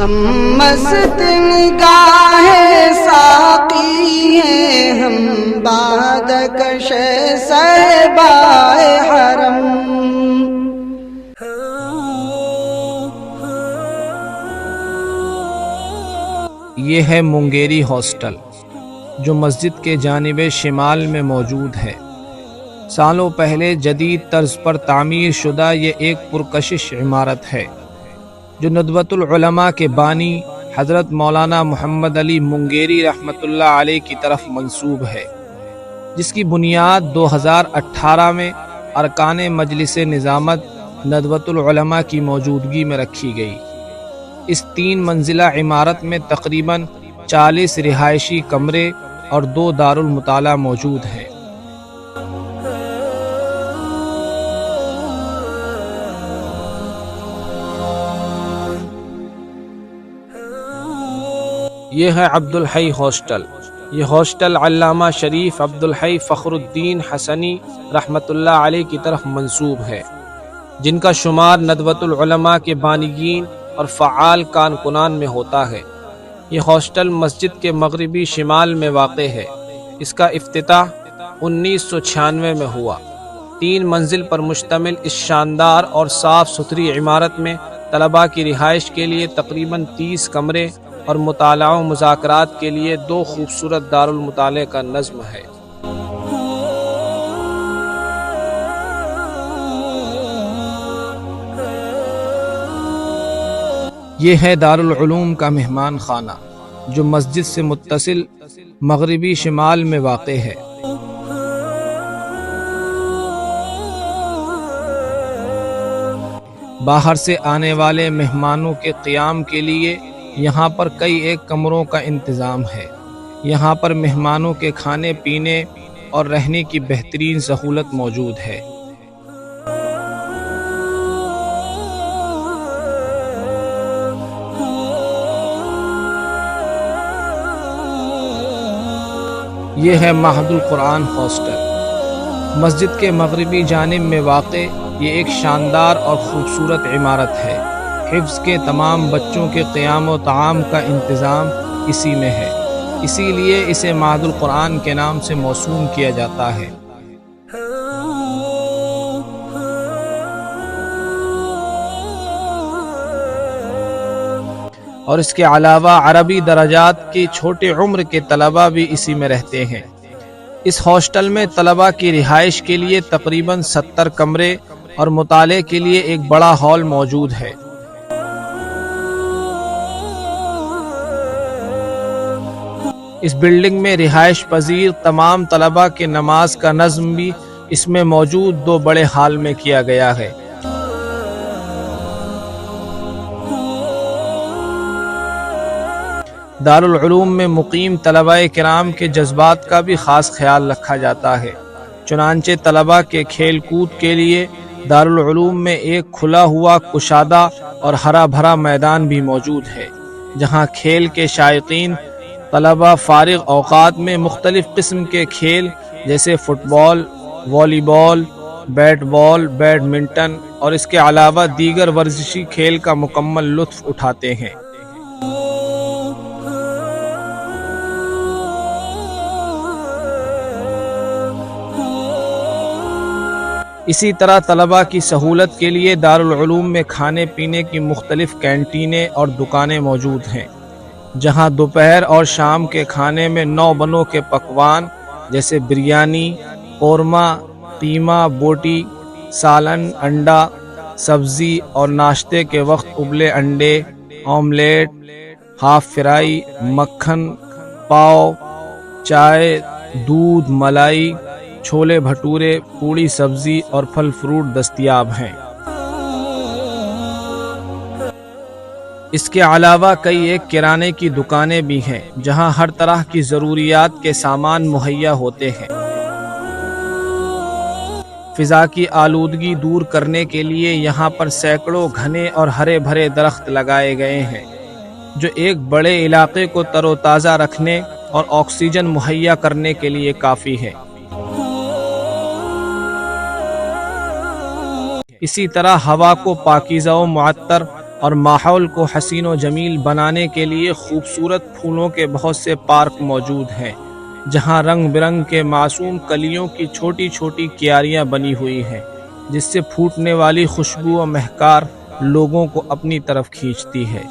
ہم مست نگاہ ساقی ہیں، ہم بادکش صحبائے حرم۔ یہ ہے مونگیری ہاسٹل، جو مسجد کے جانب شمال میں موجود ہے۔ سالوں پہلے جدید طرز پر تعمیر شدہ یہ ایک پرکشش عمارت ہے، جو ندوۃ العلماء کے بانی حضرت مولانا محمد علی مونگیری رحمۃ اللہ علیہ کی طرف منسوب ہے، جس کی بنیاد 2018 میں ارکان مجلس نظامت ندوۃ العلماء کی موجودگی میں رکھی گئی۔ اس 3 منزلہ عمارت میں تقریباً 40 رہائشی کمرے اور 2 دارالمطالعہ موجود ہیں۔ یہ ہے عبدالحی ہاسٹل۔ یہ ہاسٹل علامہ شریف عبدالحی فخر الدین حسنی رحمۃ اللہ علیہ کی طرف منسوب ہے، جن کا شمار ندوۃ العلماء کے بانیین اور فعال کارکنان میں ہوتا ہے۔ یہ ہاسٹل مسجد کے مغربی شمال میں واقع ہے۔ اس کا افتتاح 1996 میں ہوا۔ 3 منزل پر مشتمل اس شاندار اور صاف ستھری عمارت میں طلباء کی رہائش کے لیے تقریباً 30 کمرے اور مطالعہ و مذاکرات کے لیے 2 خوبصورت دارالمطالعہ کا نظم ہے۔ یہ ہے دارالعلوم کا مہمان خانہ، جو مسجد سے متصل مغربی شمال میں واقع ہے۔ باہر سے آنے والے مہمانوں کے قیام کے لیے یہاں پر کئی ایک کمروں کا انتظام ہے۔ یہاں پر مہمانوں کے کھانے پینے اور رہنے کی بہترین سہولت موجود ہے۔ یہ ہے معہد القرآن ہاسٹل۔ مسجد کے مغربی جانب میں واقع یہ ایک شاندار اور خوبصورت عمارت ہے۔ حفظ کے تمام بچوں کے قیام و طعام کا انتظام اسی میں ہے، اسی لیے اسے معہد القرآن کے نام سے موسوم کیا جاتا ہے۔ اور اس کے علاوہ عربی درجات کی چھوٹے عمر کے طلباء بھی اسی میں رہتے ہیں۔ اس ہاسٹل میں طلباء کی رہائش کے لیے تقریباً 70 کمرے اور مطالعے کے لیے ایک بڑا ہال موجود ہے۔ اس بلڈنگ میں رہائش پذیر تمام طلباء کے نماز کا نظم بھی اس میں موجود 2 بڑے ہال میں کیا گیا ہے۔ دارالعلوم میں مقیم طلباء کرام کے جذبات کا بھی خاص خیال رکھا جاتا ہے، چنانچہ طلباء کے کھیل کود کے لیے دارالعلوم میں ایک کھلا ہوا کشادہ اور ہرا بھرا میدان بھی موجود ہے، جہاں کھیل کے شائقین طلباء فارغ اوقات میں مختلف قسم کے کھیل جیسے فٹ بال، والی بال، بیٹ بال، بیڈمنٹن اور اس کے علاوہ دیگر ورزشی کھیل کا مکمل لطف اٹھاتے ہیں۔ اسی طرح طلباء کی سہولت کے لیے دارالعلوم میں کھانے پینے کی مختلف کینٹینیں اور دکانیں موجود ہیں، جہاں دوپہر اور شام کے کھانے میں 9 بنوں کے پکوان جیسے بریانی، قورمہ، قیمہ، بوٹی، سالن، انڈا، سبزی اور ناشتے کے وقت ابلے انڈے، آملیٹ، ہاف فرائی، مکھن، پاؤ، چائے، دودھ، ملائی، چھولے بھٹورے، پوڑی سبزی اور پھل فروٹ دستیاب ہیں۔ اس کے علاوہ کئی ایک کرانے کی دکانیں بھی ہیں، جہاں ہر طرح کی ضروریات کے سامان مہیا ہوتے ہیں۔ فضا کی آلودگی دور کرنے کے لیے یہاں پر سینکڑوں گھنے اور ہرے بھرے درخت لگائے گئے ہیں، جو ایک بڑے علاقے کو تر و تازہ رکھنے اور آکسیجن مہیا کرنے کے لیے کافی ہے۔ اسی طرح ہوا کو پاکیزہ و معطر اور ماحول کو حسین و جمیل بنانے کے لیے خوبصورت پھولوں کے بہت سے پارک موجود ہیں، جہاں رنگ برنگ کے معصوم کلیوں کی چھوٹی چھوٹی کیاریاں بنی ہوئی ہیں، جس سے پھوٹنے والی خوشبو و مہکار لوگوں کو اپنی طرف کھینچتی ہے۔